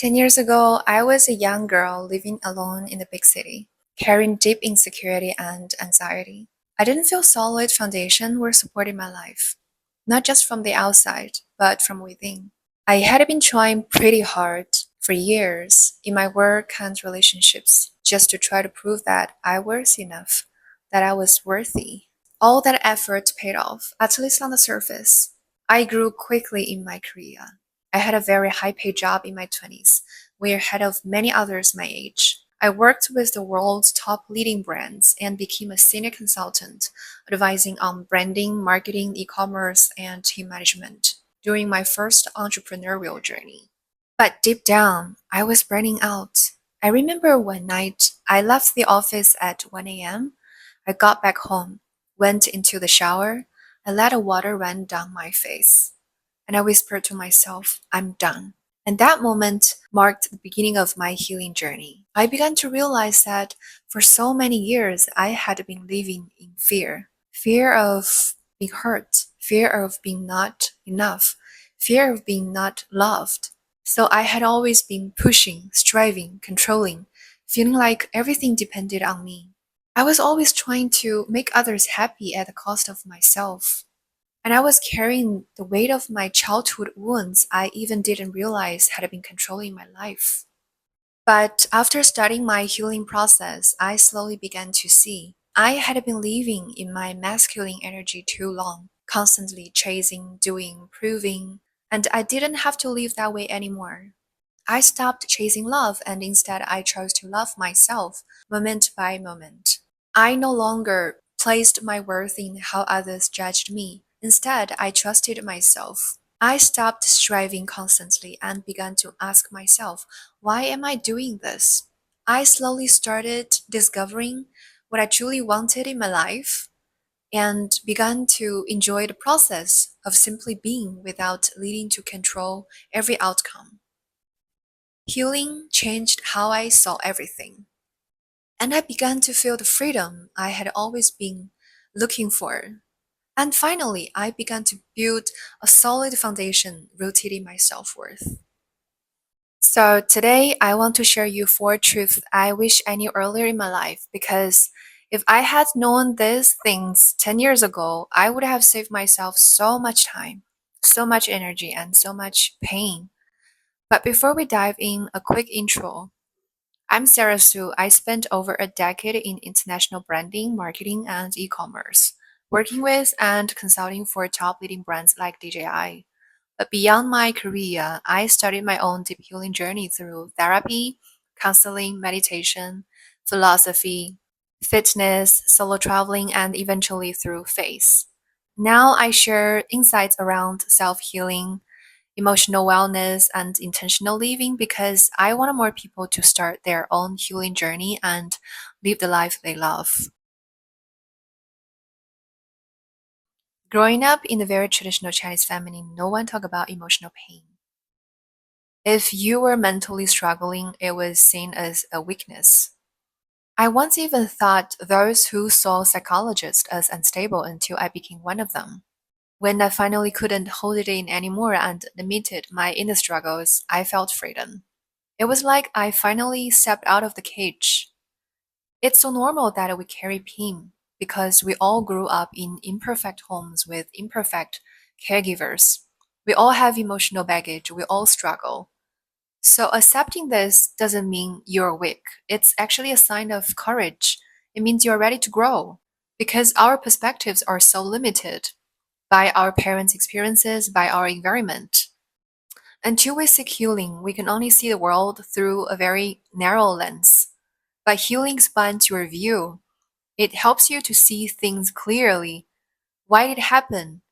10 years ago, I was a young girl living alone in the big city, carrying deep insecurity and anxiety. I didn't feel solid foundation were supporting my life, not just from the outside, but from within. I had been trying pretty hard for years in my work and relationships just to try to prove that I was enough, that I was worthy. All that effort paid off, at least on the surface. I grew quickly in my career. I had a very high paid job in my 20s, way ahead of many others my age. I worked with the world's top leading brands and became a senior consultant, advising on branding, marketing, e-commerce, and team management during my first entrepreneurial journey. But deep down, I was burning out. I remember one night I left the office at 1 a.m. I got back home, went into the shower, and let the water run down my face. And I whispered to myself, I'm done. And that moment marked the beginning of my healing journey. I began to realize that for so many years I had been living in fear. Fear of being hurt, fear of being not enough, fear of being not loved. So I had always been pushing, striving, controlling, feeling like everything depended on me. I was always trying to make others happy at the cost of myself. And I was carrying the weight of my childhood wounds I even didn't realize had been controlling my life. But after starting my healing process, I slowly began to see I had been living in my masculine energy too long, constantly chasing, doing, proving, and I didn't have to live that way anymore. I stopped chasing love and instead I chose to love myself moment by moment. I no longer placed my worth in how others judged me. Instead, I trusted myself. I stopped striving constantly and began to ask myself, why am I doing this? I slowly started discovering what I truly wanted in my life and began to enjoy the process of simply being without needing to control every outcome. Healing changed how I saw everything, and I began to feel the freedom I had always been looking for. And finally, I began to build a solid foundation rooted in my self worth. So today, I want to share you four truths I wish I knew earlier in my life because if I had known these things 10 years ago, I would have saved myself so much time, so much energy, and so much pain. But before we dive in, a quick intro. I'm Sarah Su. I spent over a decade in international branding, marketing, and e-commerce, working with and consulting for top leading brands like DJI. But beyond my career, I started my own deep healing journey through therapy, counseling, meditation, philosophy, fitness, solo traveling, and eventually through faith. Now I share insights around self-healing, emotional wellness, and intentional living because I want more people to start their own healing journey and live the life they love. Growing up in a very traditional Chinese family, no one talked about emotional pain. If you were mentally struggling, it was seen as a weakness. I once even thought those who saw psychologists as unstable until I became one of them. When I finally couldn't hold it in anymore and admitted my inner struggles, I felt freedom. It was like I finally stepped out of the cage. It's so normal that we carry pain because we all grew up in imperfect homes with imperfect caregivers. We all have emotional baggage, we all struggle. So accepting this doesn't mean you're weak. It's actually a sign of courage. It means you're ready to grow because our perspectives are so limited by our parents' experiences, by our environment. Until we seek healing, we can only see the world through a very narrow lens. But healing expands your view. It helps you to see things clearly. Why did it happen?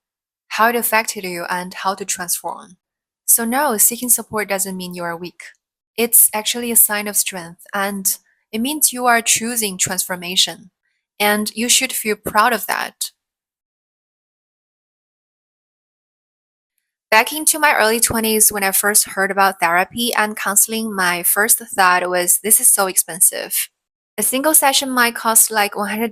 How it affected you and how to transform. So no, seeking support doesn't mean you are weak. It's actually a sign of strength and it means you are choosing transformation. And you should feel proud of that. Back into my early 20s, when I first heard about therapy and counseling, my first thought was this is so expensive. A single session might cost like $100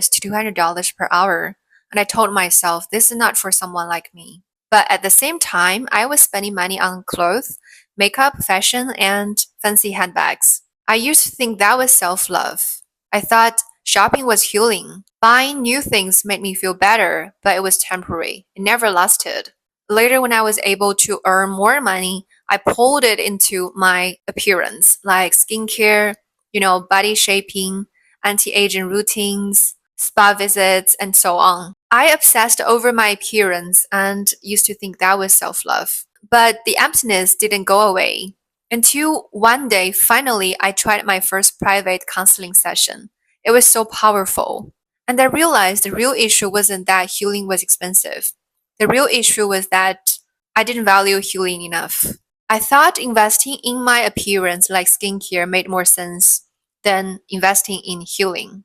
to $200 per hour. And I told myself this is not for someone like me. But at the same time, I was spending money on clothes, makeup, fashion, and fancy handbags. I used to think that was self love. I thought shopping was healing. Buying new things made me feel better, but it was temporary. It never lasted. Later, when I was able to earn more money, I pulled it into my appearance, like skincare, body shaping, anti-aging routines, spa visits, and so on. I obsessed over my appearance and used to think that was self-love. But the emptiness didn't go away until one day, finally, I tried my first private counseling session. It was so powerful. And I realized the real issue wasn't that healing was expensive. The real issue was that I didn't value healing enough. I thought investing in my appearance like skincare made more sense than investing in healing.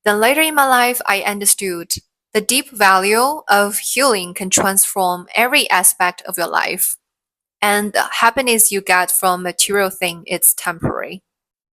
Then later in my life, I understood the deep value of healing can transform every aspect of your life. And the happiness you get from material thing is temporary.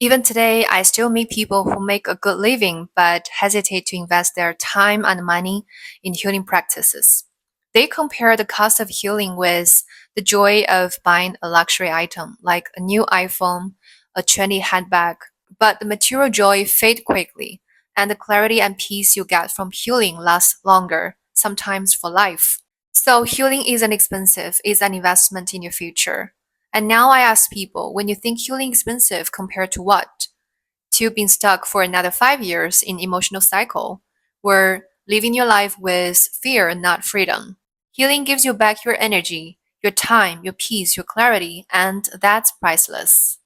Even today, I still meet people who make a good living but hesitate to invest their time and money in healing practices. They compare the cost of healing with the joy of buying a luxury item like a new iPhone, a trendy handbag, but the material joy fades quickly, and the clarity and peace you get from healing lasts longer, sometimes for life. So healing isn't expensive, it's an investment in your future. And now I ask people, when you think healing expensive compared to what? To being stuck for another 5 years in emotional cycle, or living your life with fear, not freedom. Healing gives you back your energy, your time, your peace, your clarity, and that's priceless.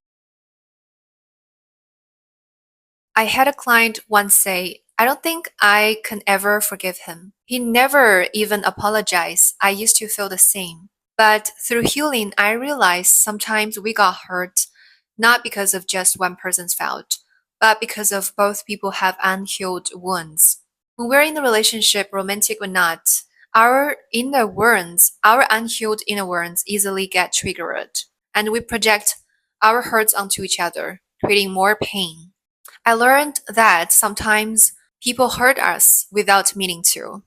I had a client once say, I don't think I can ever forgive him. He never even apologized. I used to feel the same. But through healing, I realized sometimes we got hurt not because of just one person's fault, but because of both people have unhealed wounds. When we're in a relationship, romantic or not, our inner wounds, our unhealed inner wounds easily get triggered, and we project our hurts onto each other, creating more pain. I learned that sometimes people hurt us without meaning to.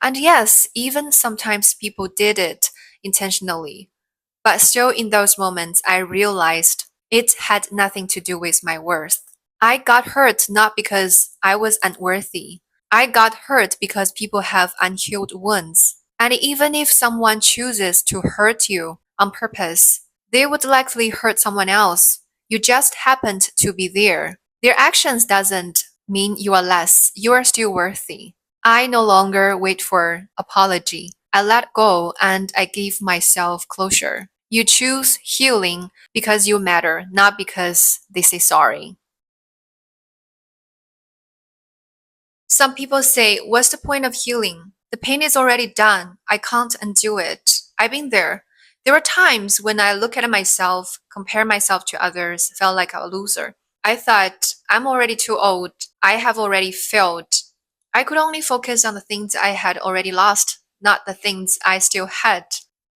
And yes, even sometimes people did it intentionally. But still, in those moments, I realized it had nothing to do with my worth. I got hurt not because I was unworthy. I got hurt because people have unhealed wounds. And even if someone chooses to hurt you on purpose, they would likely hurt someone else. You just happened to be there. Their actions doesn't mean you are less. You are still worthy. I no longer wait for apology. I let go and I give myself closure. You choose healing because you matter, not because they say sorry. Some people say, what's the point of healing? The pain is already done. I can't undo it. I've been there. There were times when I look at myself, compare myself to others, felt like a loser. I thought, I'm already too old. I have already failed. I could only focus on the things I had already lost, not the things I still had.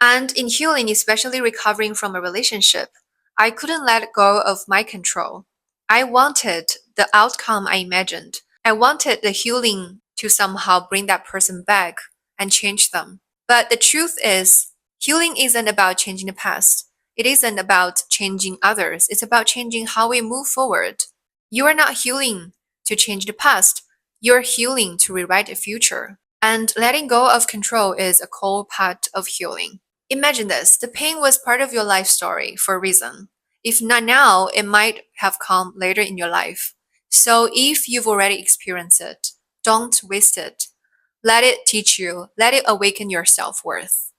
And in healing, especially recovering from a relationship, I couldn't let go of my control. I wanted the outcome I imagined. I wanted the healing to somehow bring that person back and change them. But the truth is, healing isn't about changing the past. It isn't about changing others. It's about changing how we move forward. You are not healing to change the past. You're healing to rewrite the future. And letting go of control is a core part of healing. Imagine this, the pain was part of your life story for a reason. If not now, it might have come later in your life. So if you've already experienced it, don't waste it. Let it teach you, let it awaken your self worth.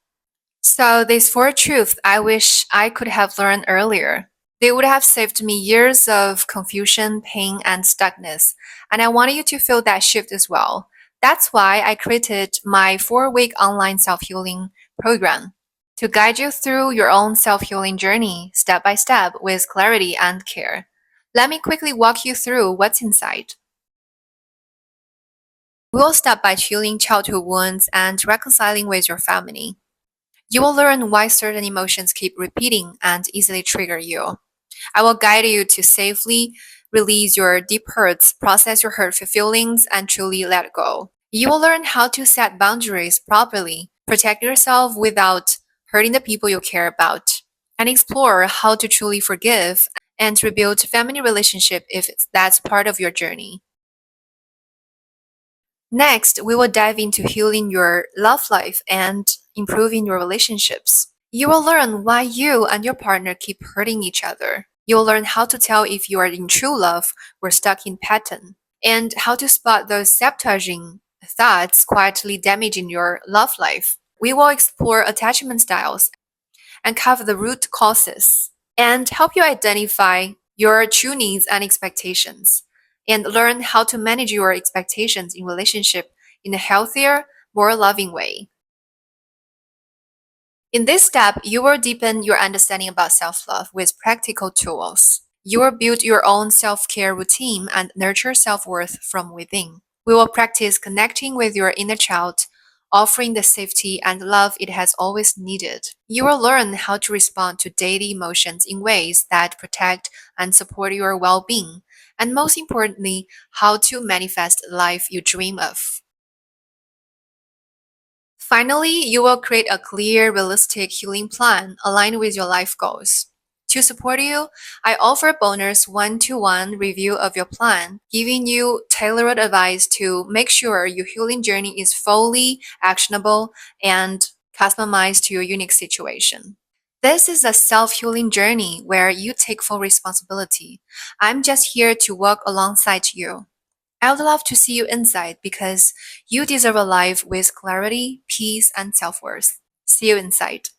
So, these four truths I wish I could have learned earlier. They would have saved me years of confusion, pain, and stuckness. And I wanted you to feel that shift as well. That's why I created my 4-week online self healing program to guide you through your own self healing journey, step by step, with clarity and care. Let me quickly walk you through what's inside. We'll start by healing childhood wounds and reconciling with your family. You will learn why certain emotions keep repeating and easily trigger you. I will guide you to safely release your deep hurts, process your hurtful feelings, and truly let go. You will learn how to set boundaries properly, protect yourself without hurting the people you care about. and explore how to truly forgive and rebuild family relationship if that's part of your journey. Next, we will dive into healing your love life and improving your relationships. You will learn why you and your partner keep hurting each other. You'll learn how to tell if you are in true love or stuck in pattern, and how to spot those sabotaging thoughts quietly damaging your love life. We will explore attachment styles and cover the root causes and help you identify your true needs and expectations and learn how to manage your expectations in relationship in a healthier, more loving way. In this step, you will deepen your understanding about self-love with practical tools. You will build your own self-care routine and nurture self-worth from within. We will practice connecting with your inner child, offering the safety and love it has always needed. You will learn how to respond to daily emotions in ways that protect and support your well-being, and most importantly, how to manifest the life you dream of. Finally, you will create a clear, realistic healing plan aligned with your life goals. To support you, I offer a bonus one-to-one review of your plan, giving you tailored advice to make sure your healing journey is fully actionable and customized to your unique situation. This is a self-healing journey where you take full responsibility. I'm just here to walk alongside you. I would love to see you inside because you deserve a life with clarity, peace, and self worth. See you inside.